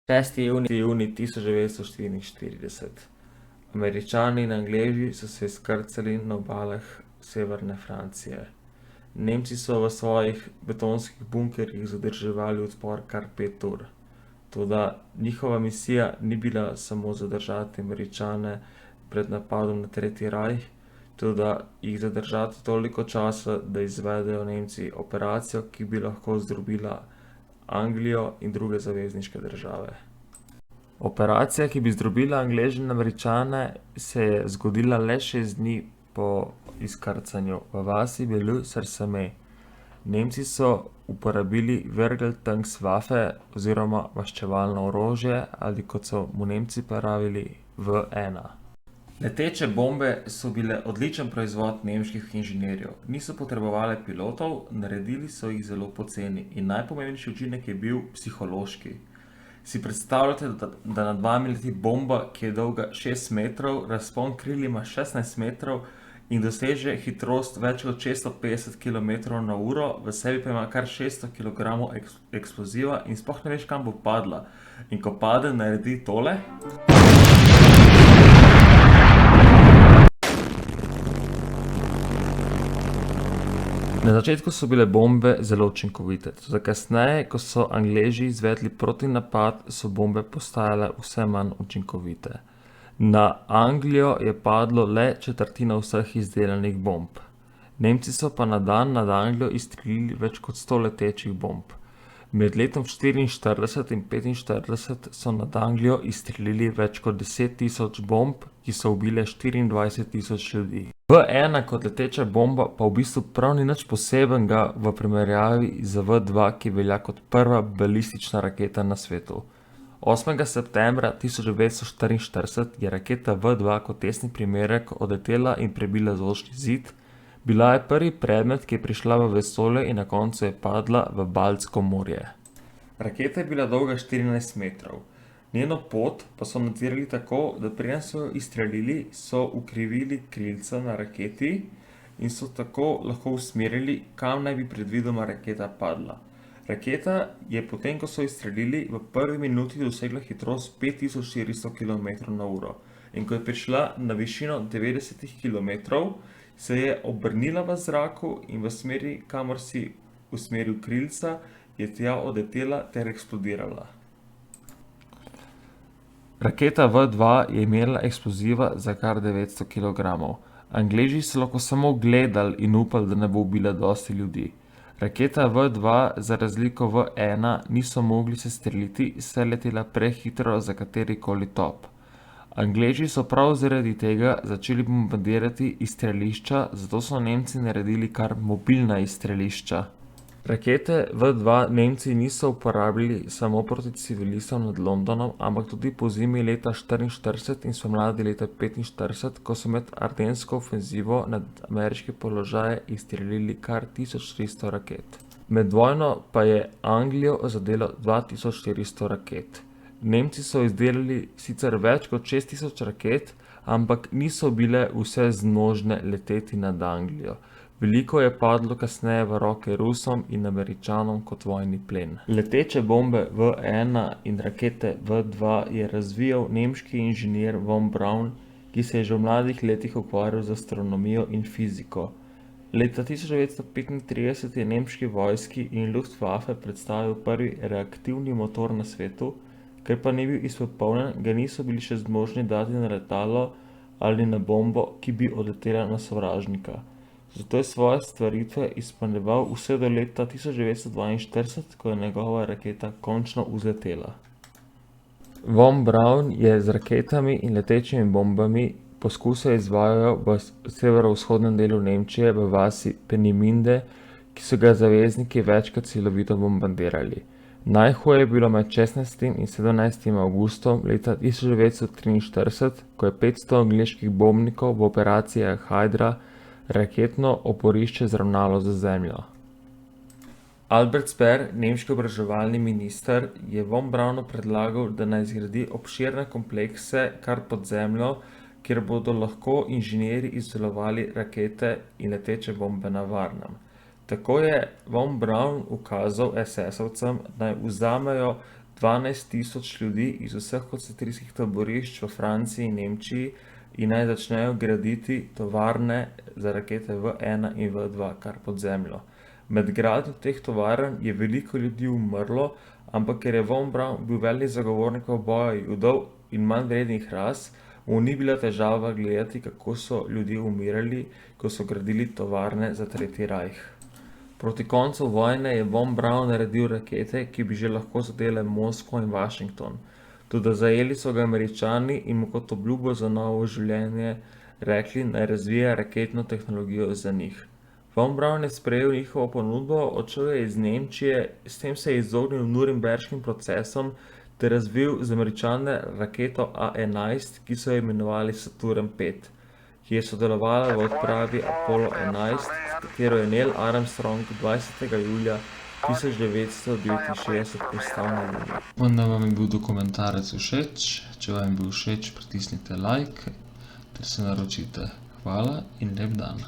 6. junij 1944. Američani in Angleži so se izkrcali na obalah severne Francije. Nemci so v svojih betonskih bunkerjih zadrževali odpor kar 5 ur. Toda njihova misija ni bila samo zadržati Američane pred napadom na Tretji rajh, toda jih zadržati toliko časa, da izvedejo Nemci operacijo, ki bi lahko zdrobila Anglijo in druge zavezniške države. Operacija, ki bi zdrobila Angleže in Američane, se je zgodila le 6 dni po izkrcanju v vasi Bellue-sur-Seine. Nemci so uporabili Vergeltungswaffe oziroma maščevalno orožje ali, kot so mu Nemci pravili, V1. Leteče bombe so bile odličen proizvod nemških inženirjev. Niso potrebovale pilotov, naredili so jih zelo poceni in najpomembnejši učinek je bil psihološki. Si predstavljate, da nad vami leti bomba, ki je dolga 6 metrov, razpon kril ima 16 metrov in doseže hitrost več kot 650 km/h, v sebi pa ima kar 600 kg eksploziva in sploh ne veš, kam bo padla. In ko pade, naredi tole. Na začetku so bile bombe zelo učinkovite, toda kasneje, ko so Angleži izvedli protinapad, so bombe postajale vse manj učinkovite. Na Anglijo je padlo le četrtina vseh izdelanih bomb. Nemci so pa na dan nad Anglijo izstrelili več kot 100 letečih bomb. Med letom 1944 in 1945 so nad Anglijo izstrelili več kot 10.000 bomb, ki so ubile 24.000 ljudi. V1 kot leteča bomba pa v bistvu prav ni nič posebenega v primerjavi z V2, ki velja kot prva balistična raketa na svetu. 8. septembra 1944 je raketa V2 kot testni primerek odletela in prebila zvočni zid. Bila je prvi predmet, ki je prišla v vesolje in na koncu je padla v Baltsko morje. Raketa je bila dolga 14 metrov. Njeno pot pa so nadzirali tako, da preden so jo izstrelili, so ukrivili krilca na raketi in so tako lahko usmerili, kam naj bi predvidoma raketa padla. Raketa je potem, ko so izstrelili, v prvi minuti dosegla hitrost 5400 km/h in ko je prišla na višino 90 km, se je obrnila v zraku in v smeri, kamor si usmeril krilca, je tja odletela ter eksplodirala. Raketa V2 je imela eksploziva za kar 900 kg. Angleži so lahko samo gledali in upali, da ne bo ubila dosti ljudi. Raketa V2 za razliko V1 niso mogli sestreliti, saj je letela prehitro za katerikoli top. Angleži so prav zaradi tega začeli bombardirati izstrelišča, zato so Nemci naredili kar mobilna izstrelišča. Rakete V2 Nemci niso uporabljali samo proti civilistom nad Londonom, ampak tudi pozimi leta 1944 in spomladi leta 1945, ko so med ardensko ofenzivo nad ameriške položaje izstrelili kar 1300 raket. Med vojno pa je Anglijo zadelo 2400 raket. Nemci so izdelali sicer več kot 6000 raket, ampak niso bile vse zmožne leteti nad Anglijo. Veliko je padlo kasneje v roke Rusom in Američanom kot vojni plen. Leteče bombe V1 in rakete V2 je razvijal nemški inženir von Braun, ki se je že v mladih letih ukvarjal z astronomijo in fiziko. Leta 1935 je nemški vojski in Luftwaffe predstavil prvi reaktivni motor na svetu, ker pa ni bil izpopolnjen, ga niso bili še zmožni dati na letalo ali na bombo, ki bi odletela na sovražnika. Zato je svoje stvaritve izpolnjeval vse do leta 1942, ko je njegova raketa končno vzletela. Von Braun je z raketami in letečimi bombami poskuse izvajal v severovzhodnem delu Nemčije v vasi Peenemünde, ki so ga zavezniki večkrat silovito bombardirali. Najhuje je bilo med 16. in 17. avgustom leta 1943, ko je 500 angleških bombnikov v operaciji Hydra raketno oporišče zravnalo z zemljo. Albert Speer, nemški obraževalni minister, je von Braunu predlagal, da naj zgradi obširne komplekse kar pod zemljo, kjer bodo lahko inženirji izdelovali rakete in leteče bombe na varnem. Tako je von Braun ukazal SS-ovcem, naj vzamejo 12.000 ljudi iz vseh koncentracijskih taborišč v Franciji in Nemčiji in naj začnejo graditi tovarne za rakete V1 in V2 kar pod zemljo. Med gradnjo teh tovarn je veliko ljudi umrlo, ampak ker je von Braun bil velik zagovornik boja Judov in manj vrednih ras, mu ni bila težava gledati, kako so ljudje umirali, ko so gradili tovarne za Tretji rajh. Proti koncu vojne je von Braun naredil rakete, ki bi že lahko zadele Moskvo in Washington. Toda zajeli so ga Američani in mu kot obljubo za novo življenje rekli, naj razvija raketno tehnologijo za njih. Von Braun je sprejel njihovo ponudbo, odšel je iz Nemčije, s tem se je izognil Nürnberškim procesom ter razvil z Američane raketo A-11, ki so jo imenovali Saturn V, ki je sodelovala v odpravi Apollo 11, s katero je Neil Armstrong 20. julija 1969 pristal na Luni. Upam, da vam je bil dokumentarec všeč. Če vam je bil všeč, pritisnite like ter se naročite. Hvala in lep dan.